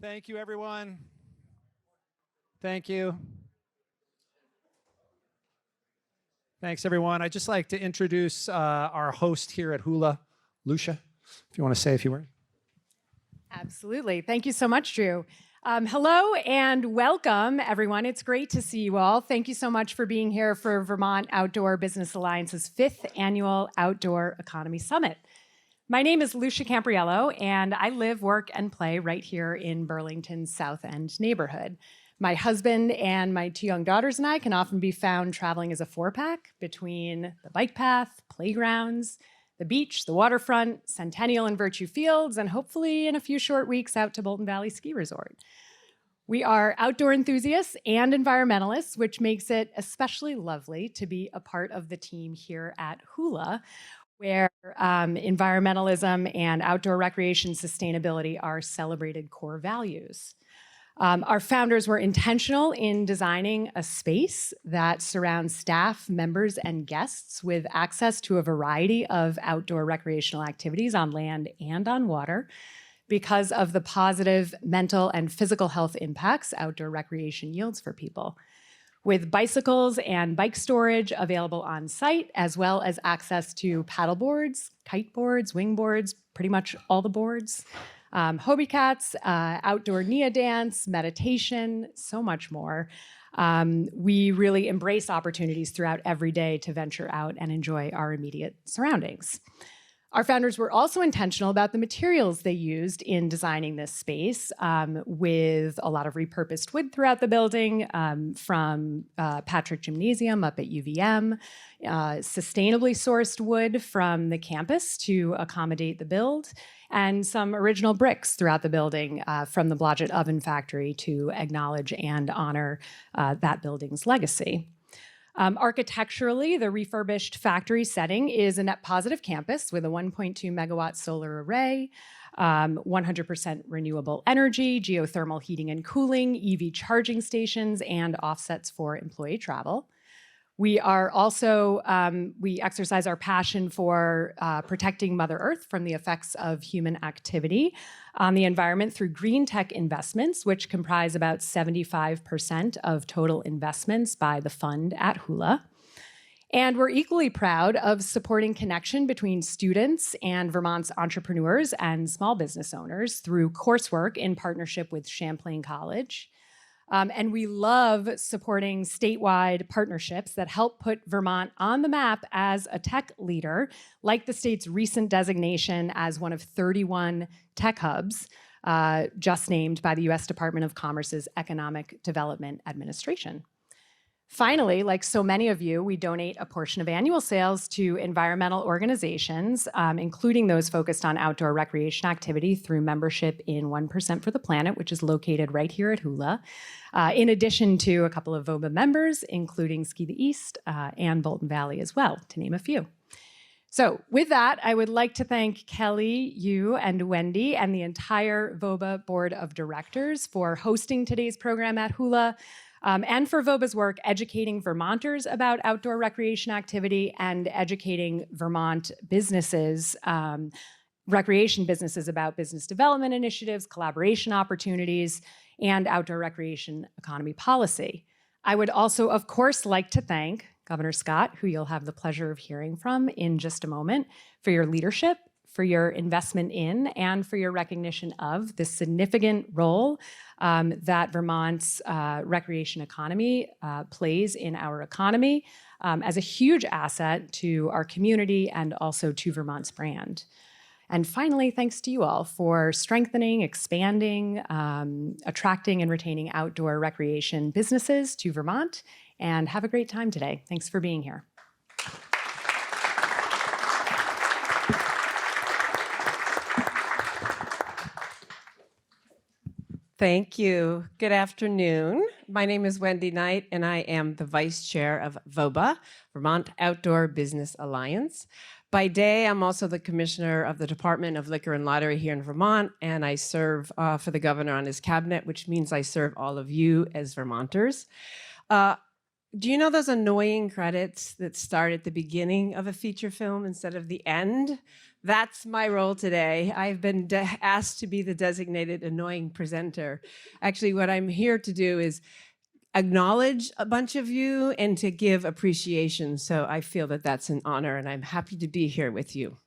Thank you, everyone. Thank you. Thanks, everyone. I'd just like to introduce our host here at Hula, Lucia, if you want to say a few words. Absolutely. Thank you so much, Drew. Hello and welcome, everyone. It's great to see you all. Thank you so much for being here for Vermont Outdoor Business Alliance's 5th Annual Outdoor Economy Summit. My name is Lucia Campriello, and I live, work, and play right here in Burlington's South End neighborhood. My husband and my 2 young daughters and I can often be found traveling as a 4-pack between the bike path, playgrounds, the beach, the waterfront, Centennial and Virtue Fields, and hopefully in a few short weeks out to Bolton Valley Ski Resort. We are outdoor enthusiasts and environmentalists, which makes it especially lovely to be a part of the team here at Hula, where environmentalism and outdoor recreation sustainability are celebrated core values. Our founders were intentional in designing a space that surrounds staff, members, and guests with access to a variety of outdoor recreational activities on land and on water because of the positive mental and physical health impacts outdoor recreation yields for people. With bicycles and bike storage available on site, as well as access to paddle boards, kite boards, wing boards, pretty much all the boards, Hobie cats, outdoor Nia dance, meditation, so much more. We really embrace opportunities throughout every day to venture out and enjoy our immediate surroundings. Our founders were also intentional about the materials they used in designing this space, with a lot of repurposed wood throughout the building, from Patrick Gymnasium up at UVM, sustainably sourced wood from the campus to accommodate the build, and some original bricks throughout the building from the Blodgett Oven Factory to acknowledge and honor that building's legacy. Architecturally, the refurbished factory setting is a net positive campus with a 1.2 megawatt solar array, 100% renewable energy, geothermal heating and cooling, EV charging stations, and offsets for employee travel. We are also, we exercise our passion for protecting Mother Earth from the effects of human activity on the environment through green tech investments, which comprise about 75% of total investments by the fund at Hula. And we're equally proud of supporting connection between students and Vermont's entrepreneurs and small business owners through coursework in partnership with Champlain College. And we love supporting statewide partnerships that help put Vermont on the map as a tech leader, like the state's recent designation as one of 31 tech hubs, just named by the U.S. Department of Commerce's Economic Development Administration. Finally, like so many of you, we donate a portion of annual sales to environmental organizations, including those focused on outdoor recreation activity through membership in 1% for the Planet, which is located right here at Hula, in addition to a couple of VOBA members, including Ski the East and Bolton Valley as well, to name a few. So with that, I would like to thank Kelly, you, and Wendy, and the entire VOBA Board of Directors for hosting today's program at Hula, and for VOBA's work educating Vermonters about outdoor recreation activity and educating Vermont businesses, recreation businesses about business development initiatives, collaboration opportunities, and outdoor recreation economy policy. I would also, of course, like to thank Governor Scott, who you'll have the pleasure of hearing from in just a moment, for your leadership, for your investment in, and for your recognition of the significant role that Vermont's recreation economy plays in our economy as a huge asset to our community and also to Vermont's brand. And finally, thanks to you all for strengthening, expanding, attracting, and retaining outdoor recreation businesses to Vermont. And have a great time today. Thanks for being here. Thank you. Good afternoon. My name is Wendy Knight, and I am the Vice Chair of VOBA, Vermont Outdoor Business Alliance. By day, I'm also the Commissioner of the Department of Liquor and Lottery here in Vermont, and I serve for the Governor on his cabinet, which means I serve all of you as Vermonters. Do you know those annoying credits that start at the beginning of a feature film instead of the end? That's my role today. I've been asked to be the designated annoying presenter. Actually, what I'm here to do is acknowledge a bunch of you and to give appreciation. So I feel that that's an honor, and I'm happy to be here with you.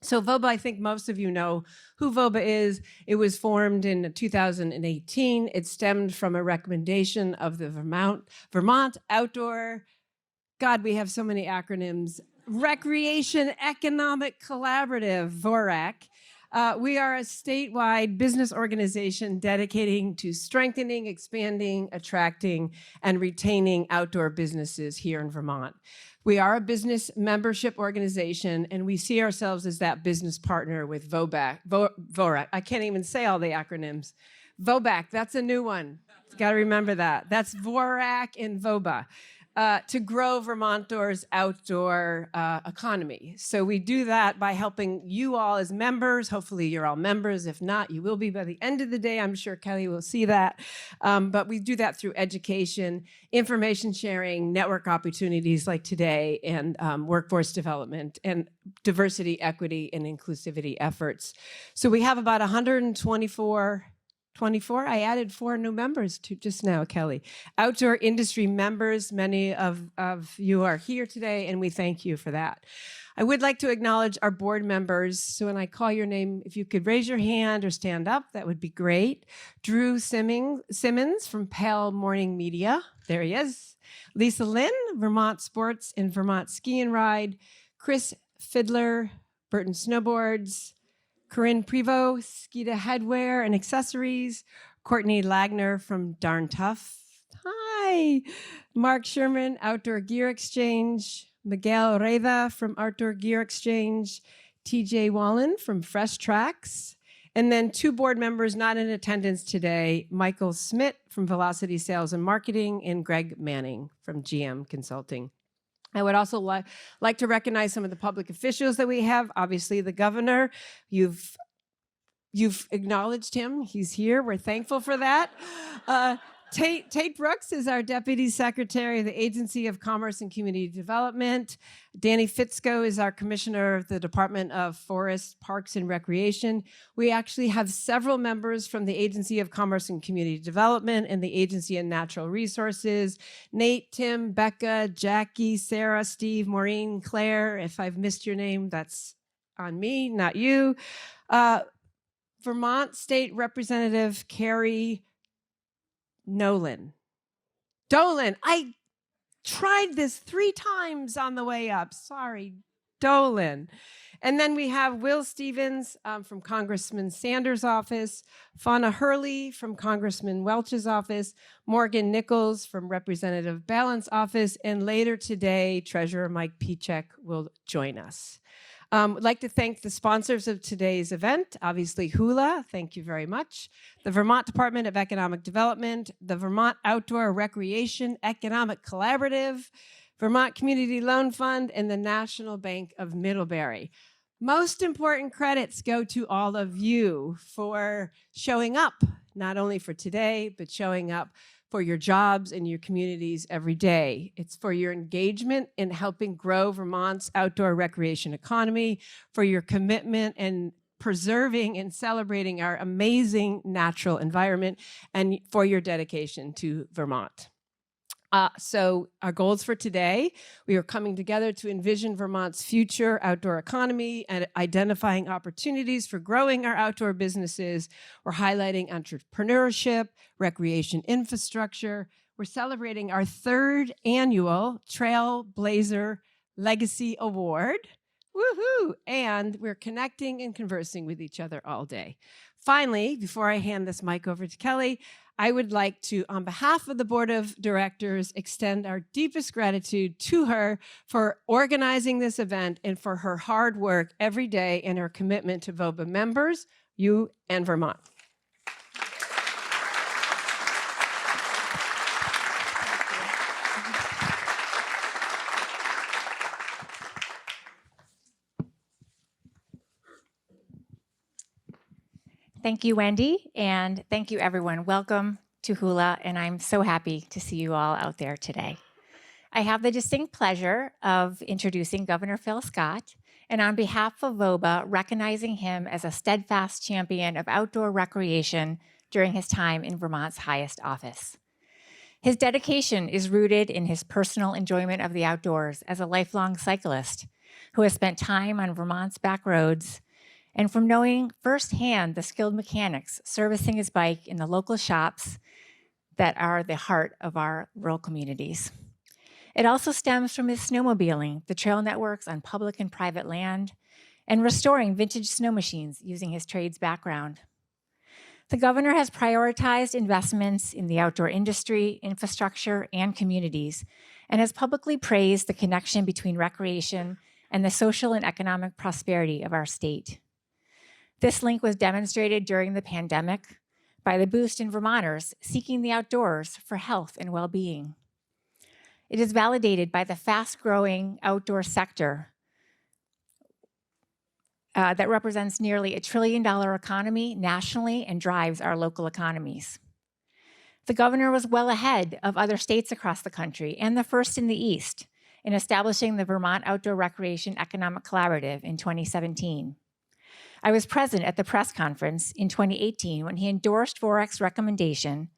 So VOBA, I think most of you know who VOBA is. It was formed in 2018. It stemmed from a recommendation of the Vermont Outdoor, God, we have so many acronyms, Recreation Economic Collaborative, VORAC. We are a statewide business organization dedicating to strengthening, expanding, attracting, and retaining outdoor businesses here in Vermont. We are a business membership organization, and we see ourselves as that business partner with VORAC. I can't even say all the acronyms. VOBAC, that's a new one. Got to remember that. That's VORAC and VOBA. To grow Vermonters' outdoor economy. So we do that by helping you all as members. Hopefully you're all members. If not, you will be by the end of the day. I'm sure Kelly will see that. But we do that through education, information sharing, network opportunities like today, and workforce development, and diversity, equity, and inclusivity efforts. So we have about 124. I added 4 new members to just now, Kelly. Outdoor industry members, many of you are here today, and we thank you for that. I would like to acknowledge our board members. So when I call your name, if you could raise your hand or stand up, that would be great. Drew Simmons from Pale Morning Media. There he is. Lisa Lynn, Vermont Sports and Vermont Ski and Ride. Chris Fiddler, Burton Snowboards. Corinne Prevost, Skeeta Headwear and Accessories. Courtney Lagner from Darn Tough. Hi. Mark Sherman, Outdoor Gear Exchange. Miguel Reda from Outdoor Gear Exchange. TJ Wallen from Fresh Tracks. And then 2 board members not in attendance today, Michael Smith from Velocity Sales and Marketing and Greg Manning from GM Consulting. I would also like to recognize some of the public officials that we have. Obviously, the governor, you've acknowledged him. He's here. We're thankful for that. Tate Brooks is our Deputy Secretary of the Agency of Commerce and Community Development. Danny Fitzko is our Commissioner of the Department of Forests, Parks, and Recreation. We actually have several members from the Agency of Commerce and Community Development and the Agency of Natural Resources. Nate, Tim, Becca, Jackie, Sarah, Steve, Maureen, Claire. If I've missed your name, that's on me, not you. Vermont State Representative Carrie Dolan. I tried this 3 times on the way up. Sorry, Dolan. And then we have Will Stevens from Congressman Sanders' office, Fauna Hurley from Congressman Welch's office, Morgan Nichols from Representative Balant's office, and later today, Treasurer Mike Pichek will join us. I'd like to thank the sponsors of today's event, obviously Hula, thank you very much, the Vermont Department of Economic Development, the Vermont Outdoor Recreation Economic Collaborative, Vermont Community Loan Fund, and the National Bank of Middlebury. Most important credits go to all of you for showing up, not only for today, but showing up for your jobs and your communities every day. It's for your engagement in helping grow Vermont's outdoor recreation economy, for your commitment in preserving and celebrating our amazing natural environment, and for your dedication to Vermont. So our goals for today, we are coming together to envision Vermont's future outdoor economy and identifying opportunities for growing our outdoor businesses. We're highlighting entrepreneurship, recreation infrastructure. We're celebrating our 3rd annual Trailblazer Legacy Award. Woohoo! And we're connecting and conversing with each other all day. Finally, before I hand this mic over to Kelly, I would like to, on behalf of the Board of Directors, extend our deepest gratitude to her for organizing this event and for her hard work every day and her commitment to VOBA members, you, and Vermont. Thank you, Wendy, and thank you, everyone. Welcome to Hula, and I'm so happy to see you all out there today. I have the distinct pleasure of introducing Governor Phil Scott and on behalf of VOBA, recognizing him as a steadfast champion of outdoor recreation during his time in Vermont's highest office. His dedication is rooted in his personal enjoyment of the outdoors as a lifelong cyclist who has spent time on Vermont's back roads, and from knowing firsthand the skilled mechanics servicing his bike in the local shops that are the heart of our rural communities. It also stems from his snowmobiling, the trail networks on public and private land, and restoring vintage snow machines using his trades background. The governor has prioritized investments in the outdoor industry, infrastructure, and communities, and has publicly praised the connection between recreation and the social and economic prosperity of our state. This link was demonstrated during the pandemic by the boost in Vermonters seeking the outdoors for health and well-being. It is validated by the fast-growing outdoor sector that represents nearly $1 trillion economy nationally and drives our local economies. The governor was well ahead of other states across the country and the first in the East in establishing the Vermont Outdoor Recreation Economic Collaborative in 2017. I was present at the press conference in 2018 when he endorsed VORAC's recommendation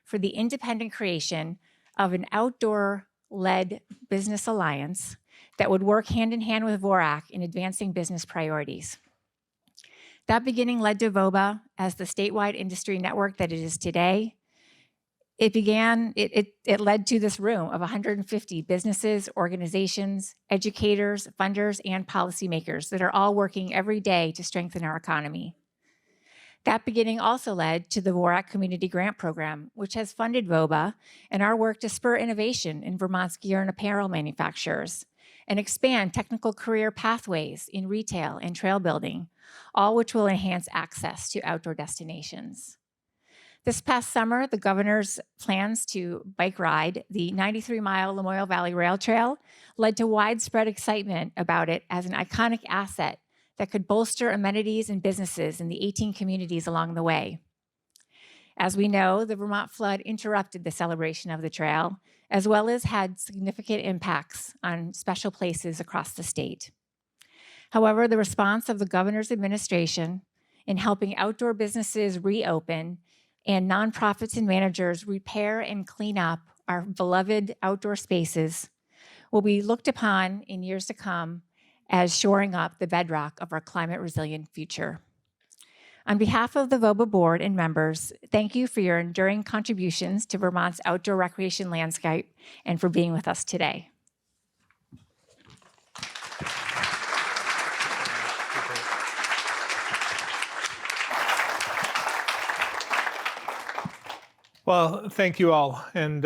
for the independent creation of an outdoor-led business alliance that would work hand in hand with VORAC in advancing business priorities. That beginning led to VOBA as the statewide industry network that it is today. It led to this room of 150 businesses, organizations, educators, funders, and policymakers that are all working every day to strengthen our economy. That beginning also led to the VORAC Community Grant Program, which has funded VOBA and our work to spur innovation in Vermont's gear and apparel manufacturers and expand technical career pathways in retail and trail building, all which will enhance access to outdoor destinations. This past summer, the governor's plans to bike ride the 93-mile Lamoille Valley Rail Trail led to widespread excitement about it as an iconic asset that could bolster amenities and businesses in the 18 communities along the way. As we know, the Vermont flood interrupted the celebration of the trail, as well as had significant impacts on special places across the state. However, the response of the governor's administration in helping outdoor businesses reopen and nonprofits and managers repair and clean up our beloved outdoor spaces will be looked upon in years to come as shoring up the bedrock of our climate-resilient future. On behalf of the VOBA board and members, thank you for your enduring contributions to Vermont's outdoor recreation landscape and for being with us today. Well, thank you all. And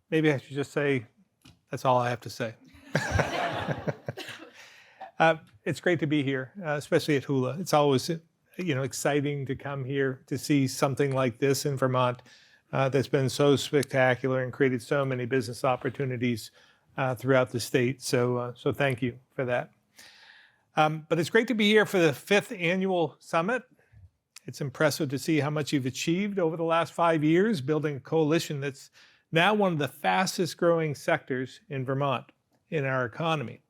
maybe I should just say, that's all I have to say. It's great to be here, especially at Hula. It's always exciting to come here to see something like this in Vermont that's been so spectacular and created so many business opportunities throughout the state. So thank you for that. But it's great to be here for the 5th annual summit. It's impressive to see how much you've achieved over the last 5 years, building a coalition that's now one of the fastest growing sectors in Vermont in our economy.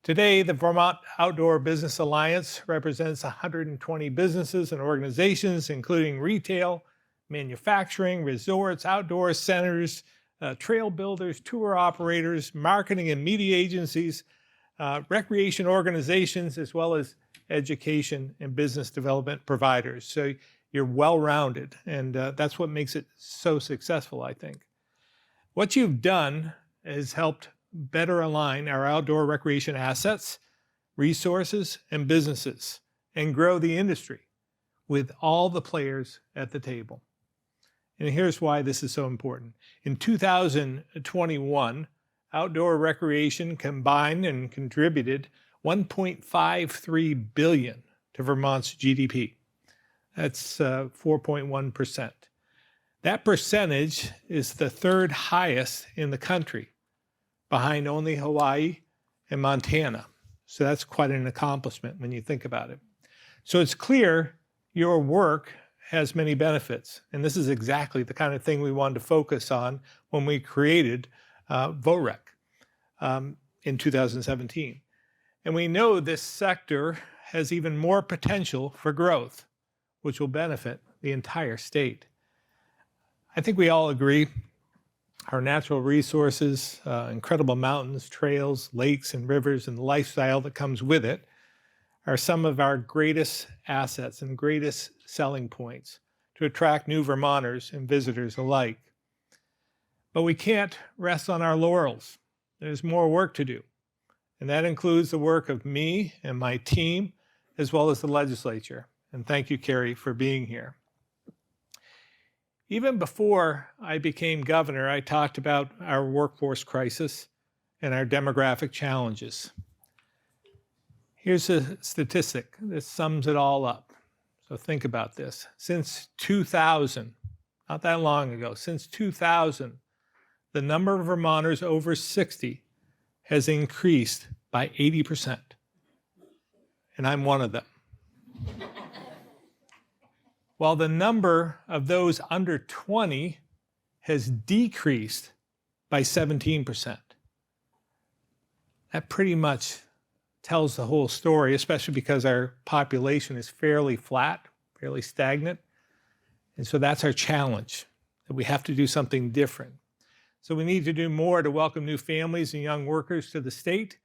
Today, the Vermont Outdoor Business Alliance represents 120 businesses and organizations, including retail, manufacturing, resorts, outdoor centers, trail builders, tour operators, marketing and media agencies, recreation organizations, as well as education and business development providers. So you're well-rounded, and that's what makes it so successful, I think. What you've done has helped better align our outdoor recreation assets, resources, and businesses, and grow the industry with all the players at the table. And here's why this is so important. In 2021, outdoor recreation combined and contributed $1.53 billion to Vermont's GDP. That's 4.1%. That percentage is the 3rd highest in the country, behind only Hawaii and Montana. So that's quite an accomplishment when you think about it. So it's clear your work has many benefits. And this is exactly the kind of thing we wanted to focus on when we created VORAC in 2017. And we know this sector has even more potential for growth, which will benefit the entire state. I think we all agree our natural resources, incredible mountains, trails, lakes, and rivers, and the lifestyle that comes with it are some of our greatest assets and greatest selling points to attract new Vermonters and visitors alike. But we can't rest on our laurels. There's more work to do. And that includes the work of me and my team, as well as the legislature. And thank you, Carrie, for being here. Even before I became governor, I talked about our workforce crisis and our demographic challenges. Here's a statistic that sums it all up. So think about this. Since 2000, not that long ago, since 2000, the number of Vermonters over 60 has increased by 80%. And I'm one of them. While the number of those under 20 has decreased by 17%. That pretty much tells the whole story, especially because our population is fairly flat, fairly stagnant. And so that's our challenge, that we have to do something different. So we need to do more to welcome new families and young workers to the state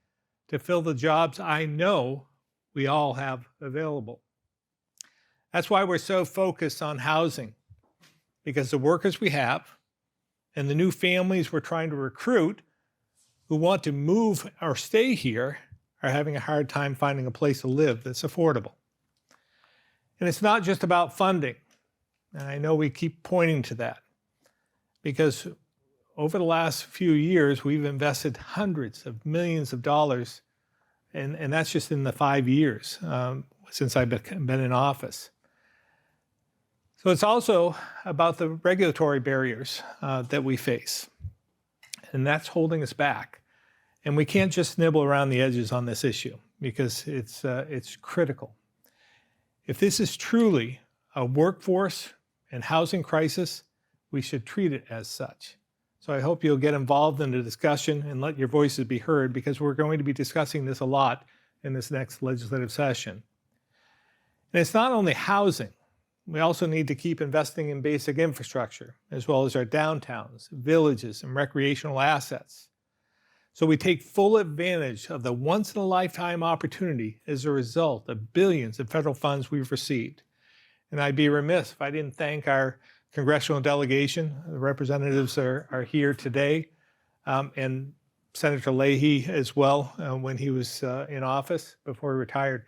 to fill the jobs I know we all have available. That's why we're so focused on housing, because the workers we have and the new families we're trying to recruit who want to move or stay here are having a hard time finding a place to live that's affordable. And it's not just about funding. And I know we keep pointing to that, because over the last few years, we've invested hundreds of millions of dollars, and that's just in the 5 years since I've been in office. So it's also about the regulatory barriers that we face, and that's holding us back. And we can't just nibble around the edges on this issue, because it's critical. If this is truly a workforce and housing crisis, we should treat it as such. So I hope you'll get involved in the discussion and let your voices be heard, because we're going to be discussing this a lot in this next legislative session. And it's not only housing. We also need to keep investing in basic infrastructure, as well as our downtowns, villages, and recreational assets, so we take full advantage of the once-in-a-lifetime opportunity as a result of billions of federal funds we've received. And I'd be remiss if I didn't thank our congressional delegation. The representatives are here today, and Senator Leahy as well, when he was in office before he retired,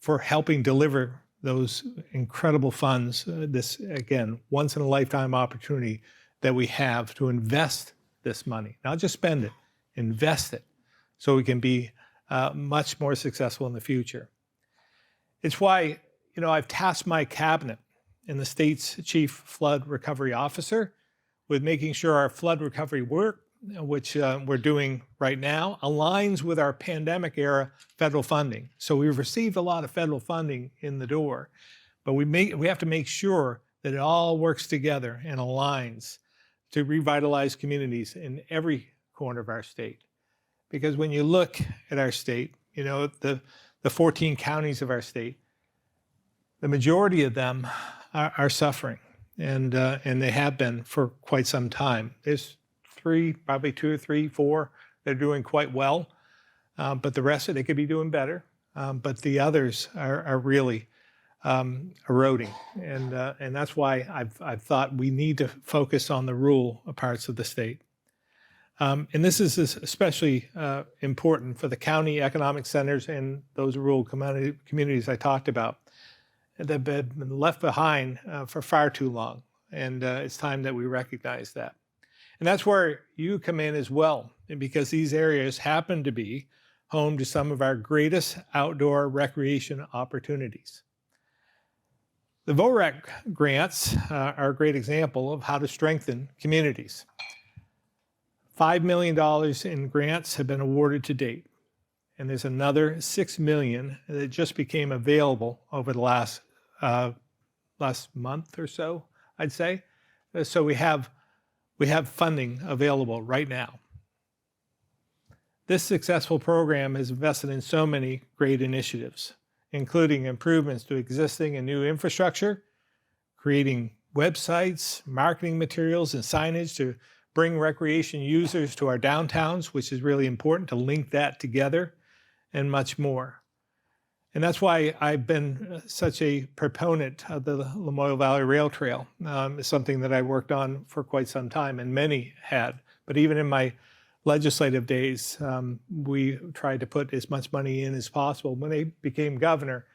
for helping deliver those incredible funds, this, again, once-in-a-lifetime opportunity that we have to invest this money, not just spend it, invest it, so we can be much more successful in the future. It's why, I've tasked my cabinet and the state's chief flood recovery officer with making sure our flood recovery work, which we're doing right now, aligns with our pandemic era federal funding. So we've received a lot of federal funding in the door, but we have to make sure that it all works together and aligns to revitalize communities in every corner of our state. Because when you look at our state, the 14 counties of our state, the majority of them are suffering, and they have been for quite some time. There's probably 2 or 3, 4 that are doing quite well, but the rest of it, they could be doing better. But the others are really eroding, and that's why I've thought we need to focus on the rural parts of the state. And this is especially important for the county economic centers and those rural communities I talked about that have been left behind for far too long. And it's time that we recognize that. And that's where you come in as well, because these areas happen to be home to some of our greatest outdoor recreation opportunities. The VOREC grants are a great example of how to strengthen communities. $5 million in grants have been awarded to date, and there's another $6 million that just became available over the last month or so, I'd say. So we have funding available right now. This successful program has invested in so many great initiatives, including improvements to existing and new infrastructure, creating websites, marketing materials, and signage to bring recreation users to our downtowns, which is really important to link that together, and much more. And that's why I've been such a proponent of the Lamoille Valley Rail Trail. It's something that I worked on for quite some time, and many had. But even in my legislative days, we tried to put as much money in as possible. When I became governor,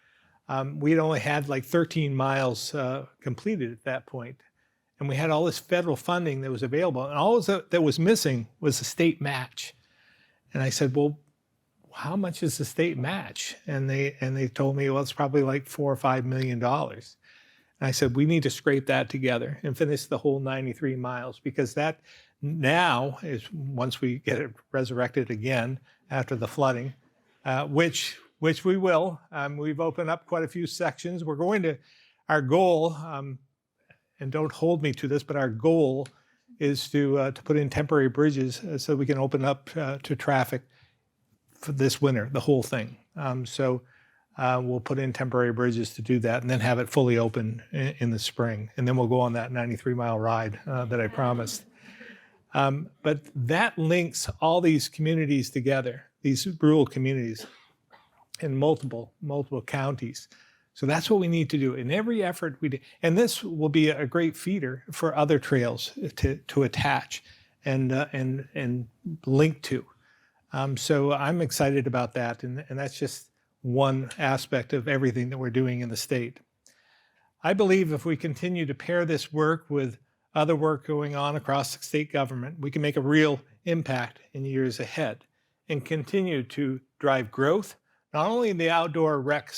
we'd only had like 13 miles completed at that point. And we had all this federal funding that was available. And all that was missing was a state match. And I said, well, how much is the state match? And they told me, well, it's probably like $4 or $5 million. And I said, we need to scrape that together and finish the whole 93 miles, because that now is, once we get it resurrected again after the flooding, which we will. We've opened up quite a few sections. We're going to, our goal, and don't hold me to this, but our goal is to put in temporary bridges so we can open up to traffic for this winter, the whole thing. So we'll put in temporary bridges to do that, and then have it fully open in the spring. And then we'll go on that 93-mile ride that I promised. But that links all these communities together, these rural communities in multiple counties. So that's what we need to do in every effort we do. And this will be a great feeder for other trails to attach and link to. So I'm excited about that. And that's just one aspect of everything that we're doing in the state. I believe if we continue to pair this work with other work going on across the state government, we can make a real impact in years ahead and continue to drive growth, not only in the outdoor rec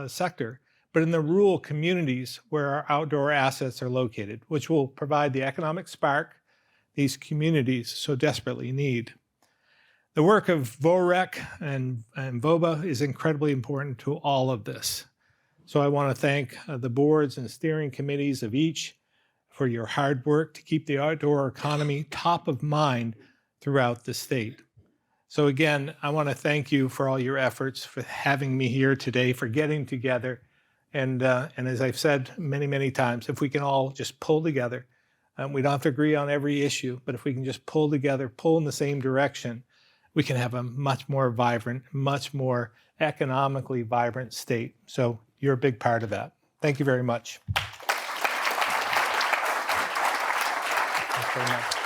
sector, but in the rural communities where our outdoor assets are located, which will provide the economic spark these communities so desperately need. The work of VOREC and VOBA is incredibly important to all of this. So I want to thank the boards and steering committees of each for your hard work to keep the outdoor economy top of mind throughout the state. So again, I want to thank you for all your efforts, for having me here today, for getting together. And as I've said many, many times, if we can all just pull together, we don't have to agree on every issue, but if we can just pull together, pull in the same direction, we can have a much more vibrant, much more economically vibrant state. So you're a big part of that. Thank you very much. Thanks very much.